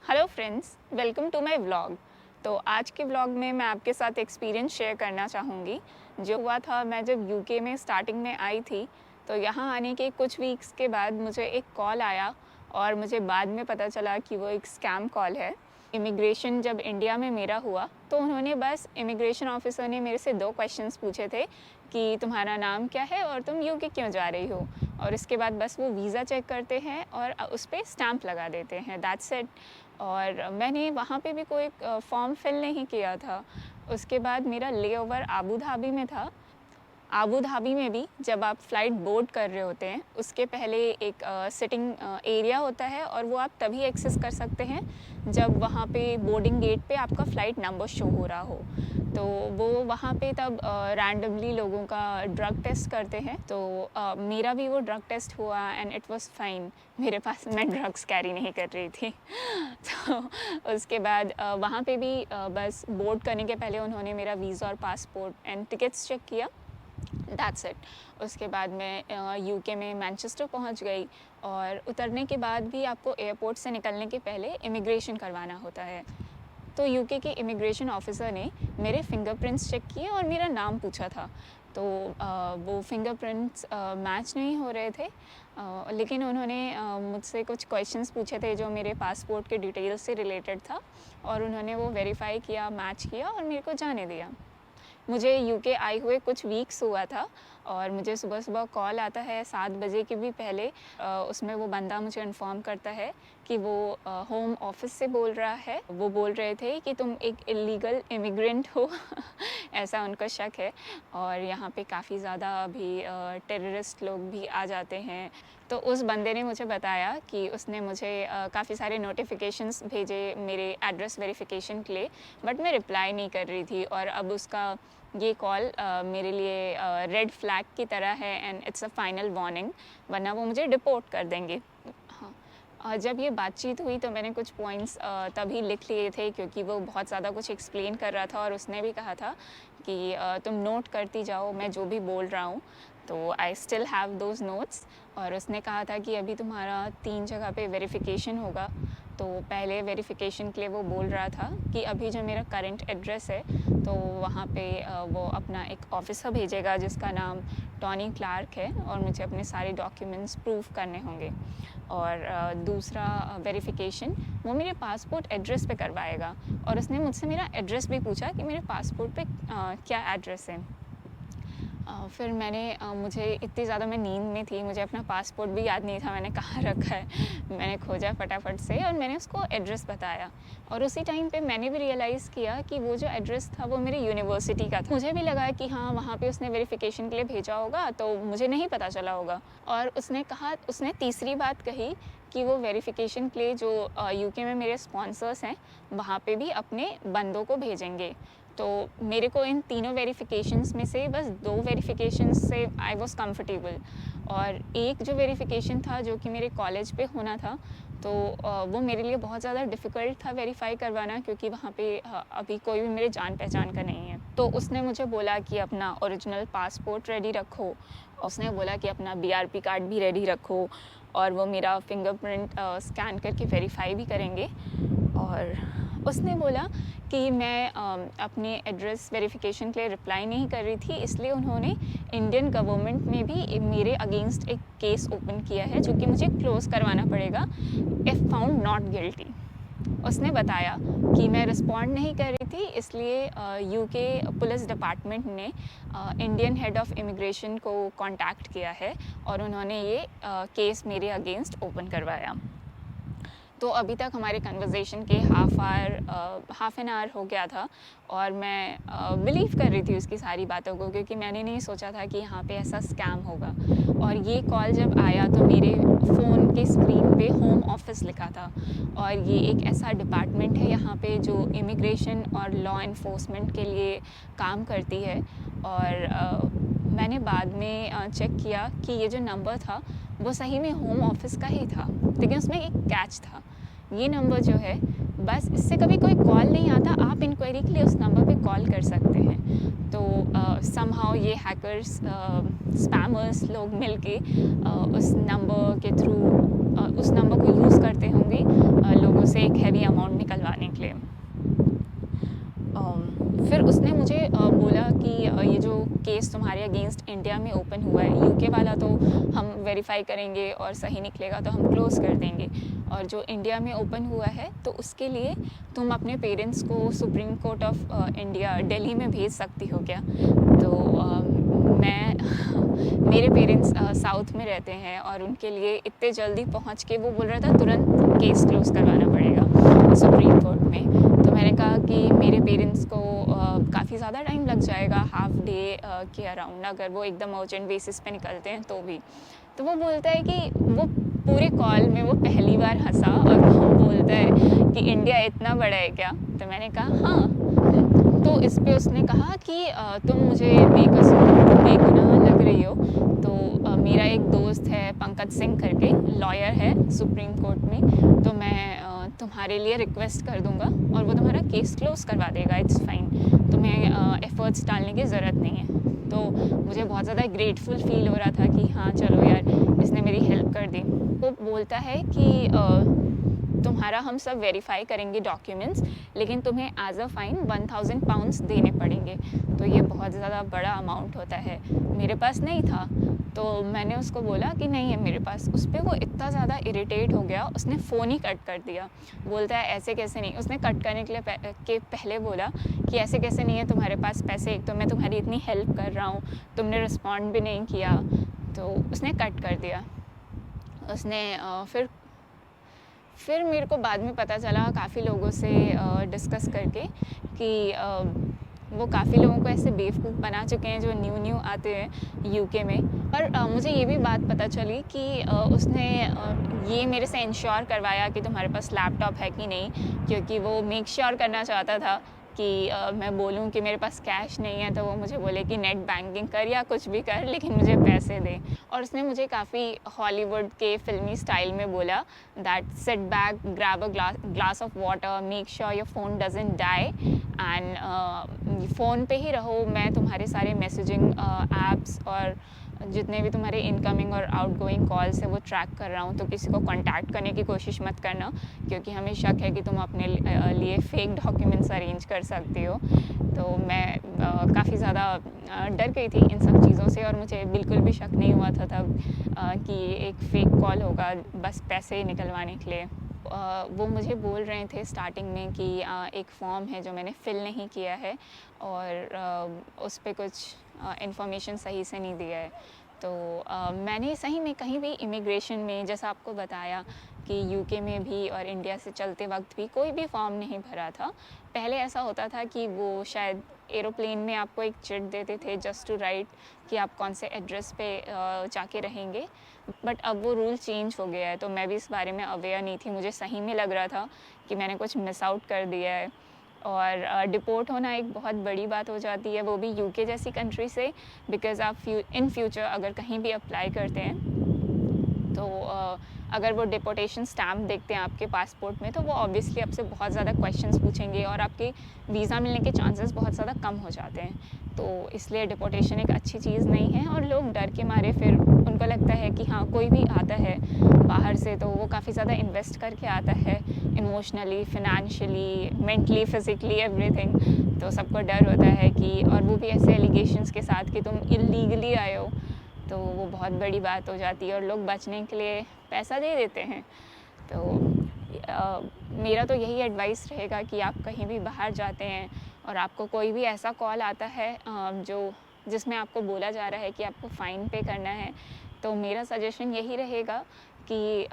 Hello friends, welcome to my vlog. तो आज के व्लॉग में मैं आपके साथ एक्सपीरियंस शेयर करना चाहूँगी। जो हुआ था, मैं जब यूके में स्टार्टिंग में आई थी, तो यहाँ आने के कुछ वीक्स के बाद मुझे एक कॉल आया और मुझे बाद में पता चला कि वो एक स्कैम कॉल है। इमिग्रेशन जब इंडिया में मेरा हुआ, तो उन्होंने बस इमिग्रेशन ऑफिसर ने मेरे से 2 क्वेश्चंस पूछे थे कि तुम्हारा नाम क्या है और तुम यूके क्यों जा रही हो? और इसके बाद बस वो वीज़ा चेक करते हैं और उस पे स्टैम्प लगा देते हैं, दैट्स इट। और मैंने वहाँ पे भी कोई फॉर्म फिल नहीं किया था। उसके बाद मेरा लेओवर आबू धाबी में था। आबू धाबी में भी जब आप फ़्लाइट बोर्ड कर रहे होते हैं, उसके पहले एक सिटिंग एरिया होता है और वो आप तभी एक्सेस कर सकते हैं जब वहाँ पे बोर्डिंग गेट पे आपका फ़्लाइट नंबर शो हो रहा हो। तो वो वहाँ पे तब रैंडमली लोगों का ड्रग टेस्ट करते हैं। तो मेरा भी वो ड्रग टेस्ट हुआ एंड इट वाज़ फाइन। मेरे पास मैं ड्रग्स कैरी नहीं कर रही थी। तो उसके बाद वहाँ पे भी बस बोर्ड करने के पहले उन्होंने मेरा वीज़ा और पासपोर्ट एंड टिकट्स चेक किया, दैट्स इट। उसके बाद मैं यूके में मैनचेस्टर पहुंच गई और उतरने के बाद भी आपको एयरपोर्ट से निकलने के पहले इमिग्रेशन करवाना होता है। तो यूके के इमिग्रेशन ऑफिसर ने मेरे फिंगरप्रिंट्स चेक किए और मेरा नाम पूछा था। तो वो फिंगरप्रिंट्स मैच नहीं हो रहे थे, लेकिन उन्होंने मुझसे कुछ क्वेश्चंस पूछे थे जो मेरे पासपोर्ट के डिटेल्स से रिलेटेड था और उन्होंने वो वेरीफाई किया, मैच किया और मेरे को जाने दिया। मुझे यूके आए हुए कुछ वीक्स हुआ था और मुझे सुबह-सुबह कॉल आता है 7 बजे के भी पहले। उसमें वो बंदा मुझे इन्फॉर्म करता है कि वो होम ऑफ़िस से बोल रहा है। वो बोल रहे थे कि तुम एक इल्लीगल इमिग्रेंट हो। ऐसा उनको शक है और यहाँ पे काफ़ी ज़्यादा अभी टेररिस्ट लोग भी आ जाते हैं। तो उस बंदे ने मुझे बताया कि उसने मुझे काफ़ी सारे नोटिफ़िकेशंस भेजे मेरे एड्रेस वेरिफ़िकेशन के लिए, बट मैं रिप्लाई नहीं कर रही थी और अब उसका ये कॉल मेरे लिए रेड फ्लैग की तरह है and it's a final warning, वरना वो मुझे डिपोर्ट कर देंगे। हाँ, जब ये बातचीत हुई तो मैंने कुछ पॉइंट्स तभी लिख लिए थे क्योंकि वो बहुत ज़्यादा कुछ एक्सप्लेन कर रहा था और उसने भी कहा था कि तुम नोट करती जाओ मैं जो भी बोल रहा हूँ। तो I still have those notes. और उसने कहा था कि अभी तुम्हारा 3 जगह पे वेरिफ़िकेशन होगा। तो पहले वेरिफ़िकेशन के लिए वो बोल रहा था कि अभी जो मेरा करंट एड्रेस है, तो वहाँ पे वो अपना एक ऑफ़िसर भेजेगा जिसका नाम टॉनी क्लार्क है और मुझे अपने सारे डॉक्यूमेंट्स प्रूफ करने होंगे। और दूसरा वेरिफ़िकेशन वो मेरे पासपोर्ट एड्रेस पे करवाएगा और उसने मुझसे मेरा एड्रेस भी पूछा कि मेरे पासपोर्ट पे क्या एड्रेस है। फिर मुझे इतनी ज़्यादा मैं नींद में थी, मुझे अपना पासपोर्ट भी याद नहीं था मैंने कहाँ रखा है। मैंने खोजा फटाफट से और मैंने उसको एड्रेस बताया और उसी टाइम पे मैंने भी रियलाइज़ किया कि वो जो एड्रेस था वो मेरी यूनिवर्सिटी का था। मुझे भी लगा कि हाँ, वहाँ पे उसने वेरिफ़िकेशन के लिए भेजा होगा तो मुझे नहीं पता चला होगा। और उसने तीसरी बात कही कि वो वेरिफ़िकेशन के लिए जो यूके में मेरे स्पॉन्सर्स हैं, वहाँ पे भी अपने बंदों को भेजेंगे। तो मेरे को इन तीनों वेरिफ़िकेशंस में से बस 2 वेरिफ़िकेशंस से आई वाज़ कंफर्टेबल और एक जो वेरिफ़िकेशन था जो कि मेरे कॉलेज पे होना था, तो वो मेरे लिए बहुत ज़्यादा डिफ़िकल्ट था वेरीफ़ाई करवाना क्योंकि वहाँ पे अभी कोई भी मेरे जान पहचान का नहीं है। तो उसने मुझे बोला कि अपना ओरिजिनल पासपोर्ट रेडी रखो, उसने बोला कि अपना बीआरपी कार्ड भी रेडी रखो और वो मेरा फिंगरप्रिंट स्कैन करके वेरीफ़ाई भी करेंगे। और उसने बोला कि मैं अपने एड्रेस वेरिफ़िकेशन के लिए रिप्लाई नहीं कर रही थी, इसलिए उन्होंने इंडियन गवर्नमेंट में भी मेरे अगेंस्ट एक केस ओपन किया है जो कि मुझे क्लोज़ करवाना पड़ेगा इफ़ फाउंड नॉट गिल्टी। उसने बताया कि मैं रिस्पॉन्ड नहीं कर रही थी, इसलिए यूके पुलिस डिपार्टमेंट ने इंडियन हेड ऑफ़ इमिग्रेशन को कॉन्टैक्ट किया है और उन्होंने ये केस मेरे अगेंस्ट ओपन करवाया। तो अभी तक हमारे कन्वर्सेशन के हाफ़ एन आवर हो गया था और मैं बिलीव कर रही थी उसकी सारी बातों को क्योंकि मैंने नहीं सोचा था कि यहाँ पे ऐसा स्कैम होगा। और ये कॉल जब आया तो मेरे फ़ोन के स्क्रीन पे होम ऑफ़िस लिखा था और ये एक ऐसा डिपार्टमेंट है यहाँ पे जो इमिग्रेशन और लॉ इन्फोर्समेंट के लिए काम करती है। और मैंने बाद में चेक किया कि ये जो नंबर था वो सही में होम ऑफ़िस का ही था, लेकिन उसमें एक कैच था। ये नंबर जो है, बस इससे कभी कोई कॉल नहीं आता, आप इंक्वायरी के लिए उस नंबर पे कॉल कर सकते हैं। तो समहाउ ये हैकर्स स्पैमर्स लोग मिलके उस नंबर के थ्रू उस नंबर को यूज़ करते होंगे लोगों से एक हैवी अमाउंट इंडिया में ओपन हुआ है। यूके वाला तो हम वेरीफाई करेंगे और सही निकलेगा तो हम क्लोज़ कर देंगे, और जो इंडिया में ओपन हुआ है तो उसके लिए तुम अपने पेरेंट्स को supreme court of India Delhi में भेज सकती हो क्या? तो मैं मेरे पेरेंट्स साउथ में रहते हैं और उनके लिए इतने जल्दी पहुंच के वो बोल रहा था तुरंत केस क्लोज़ करवाना पड़ेगा सुप्रीम कोर्ट में। तो मैंने कहा कि मेरे पेरेंट्स को काफ़ी ज़्यादा टाइम लग जाएगा, हाफ डे के अराउंड, अगर वो एकदम अर्जेंट बेसिस पे निकलते हैं तो भी। तो वो बोलता है कि वो पूरे कॉल में वो पहली बार हंसा और वो बोलता है कि इंडिया इतना बड़ा है क्या? तो मैंने कहा हाँ। तो इस पे उसने कहा कि तुम मुझे बेगुनाह लग रही हो। तो मेरा एक दोस्त है पंकज सिंह करके, लॉयर है सुप्रीम कोर्ट में, तो मैं तुम्हारे लिए रिक्वेस्ट कर दूंगा और वो तुम्हारा केस क्लोज करवा देगा, इट्स फाइन। तुम्हें एफर्ट्स डालने की ज़रूरत नहीं है। तो मुझे बहुत ज़्यादा ग्रेटफुल फील हो रहा था कि हाँ चलो यार, इसने मेरी हेल्प कर दी। वो बोलता है कि तुम्हारा हम सब वेरीफाई करेंगे डॉक्यूमेंट्स, लेकिन तुम्हें एज अ फाइन 1000 पाउंड्स देने पड़ेंगे। तो ये बहुत ज़्यादा बड़ा अमाउंट होता है, मेरे पास नहीं था। तो मैंने उसको बोला कि नहीं है मेरे पास। उस पर वो इतना ज़्यादा इरिटेट हो गया, उसने फ़ोन ही कट कर दिया। बोलता है ऐसे कैसे नहीं, उसने कट करने के लिए पहले बोला कि ऐसे कैसे नहीं है तुम्हारे पास पैसे, एक तो मैं तुम्हारी इतनी हेल्प कर रहा हूँ, तुमने रिस्पॉन्ड भी नहीं किया। तो उसने कट कर दिया। उसने फिर मेरे को बाद में पता चला काफ़ी लोगों से डिस्कस करके कि वो काफ़ी लोगों को ऐसे बेवकूफ़ बना चुके हैं जो न्यू आते हैं यूके में। पर मुझे ये भी बात पता चली कि उसने ये मेरे से इंश्योर करवाया कि तुम्हारे पास लैपटॉप है कि नहीं, क्योंकि वो मेक श्योर करना चाहता था कि मैं बोलूँ कि मेरे पास कैश नहीं है तो वो मुझे बोले कि नेट बैंकिंग कर या कुछ भी कर, लेकिन मुझे पैसे दे। और उसने मुझे काफ़ी हॉलीवुड के फिल्मी स्टाइल में बोला that sit back, grab a glass of water, make sure your phone doesn't die and phone पे ही रहो। मैं तुम्हारे सारे मैसेजिंग ऐप्स और जितने भी तुम्हारे इनकमिंग और आउटगोइंग कॉल्स है वो ट्रैक कर रहा हूँ, तो किसी को कांटेक्ट करने की कोशिश मत करना, क्योंकि हमें शक है कि तुम अपने लिए फ़ेक डॉक्यूमेंट्स अरेंज कर सकती हो। तो मैं काफ़ी ज़्यादा डर गई थी इन सब चीज़ों से, और मुझे बिल्कुल भी शक नहीं हुआ था तब कि एक फ़ेक कॉल होगा बस पैसे निकलवाने के लिए। वो मुझे बोल रहे थे स्टार्टिंग में कि एक फॉर्म है जो मैंने फ़िल नहीं किया है और उस पे कुछ इन्फॉर्मेशन सही से नहीं दिया है। तो मैंने सही में कहीं भी इमिग्रेशन में, जैसा आपको बताया कि यूके में भी और इंडिया से चलते वक्त भी कोई भी फॉर्म नहीं भरा था। पहले ऐसा होता था कि वो शायद एरोप्लेन में आपको एक चिट देते थे जस्ट टू राइट कि आप कौन से एड्रेस पे जाके रहेंगे, बट अब वो रूल चेंज हो गया है। तो मैं भी इस बारे में अवेयर नहीं थी, मुझे सही में लग रहा था कि मैंने कुछ मिस आउट कर दिया है। और डिपोर्ट होना एक बहुत बड़ी बात हो जाती है, वो भी यूके जैसी कंट्री से, बिकॉज़ आप इन फ्यूचर अगर कहीं भी अप्लाई करते हैं तो अगर वो डिपोर्टेशन स्टैम्प देखते हैं आपके पासपोर्ट में तो वो ऑब्वियसली आपसे बहुत ज़्यादा क्वेश्चंस पूछेंगे और आपके वीज़ा मिलने के चांसेस बहुत ज़्यादा कम हो जाते हैं। तो इसलिए डिपोर्टेशन एक अच्छी चीज़ नहीं है, और लोग डर के मारे फिर उनको लगता है कि हाँ कोई भी आता है बाहर से तो वो काफ़ी ज़्यादा इन्वेस्ट करके आता है, emotionally, financially, mentally, physically, everything. तो सबको डर होता है कि, और वो भी ऐसे एलिगेशंस के साथ कि तुम इलीगली आए हो, तो वो बहुत बड़ी बात हो जाती है और लोग बचने के लिए पैसा दे देते हैं। तो मेरा तो यही एडवाइस रहेगा कि आप कहीं भी बाहर जाते हैं और आपको कोई भी ऐसा कॉल आता है जिसमें आपको बोला जा रहा है कि आपको फ़ाइन पे करना है, तो मेरा सजेशन यही रहेगा कि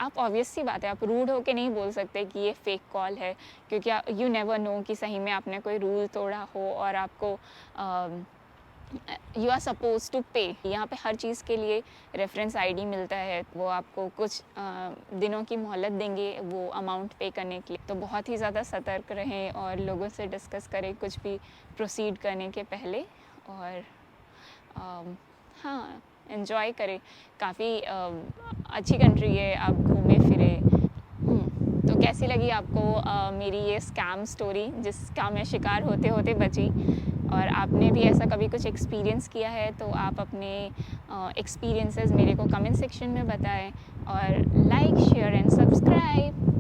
आप ऑब्वियस सी बात है, आप रूड होके नहीं बोल सकते कि ये फ़ेक कॉल है, क्योंकि यू नेवर नो कि सही में आपने कोई रूल तोड़ा हो और आपको यू आर सपोज टू पे। यहाँ पे हर चीज़ के लिए रेफरेंस आईडी मिलता है, वो आपको कुछ दिनों की मोहलत देंगे वो अमाउंट पे करने के लिए। तो बहुत ही ज़्यादा सतर्क रहें और लोगों से डिस्कस करें कुछ भी प्रोसीड करने के पहले, और हाँ एंजॉय करें। काफ़ी अच्छी कंट्री है, आप घूमे फिरे। तो कैसी लगी आपको मेरी ये स्कैम स्टोरी जिसका मैं शिकार होते होते बची, और आपने भी ऐसा कभी कुछ एक्सपीरियंस किया है तो आप अपने एक्सपीरियंसेस मेरे को कमेंट सेक्शन में बताएं, और लाइक, शेयर एंड सब्सक्राइब।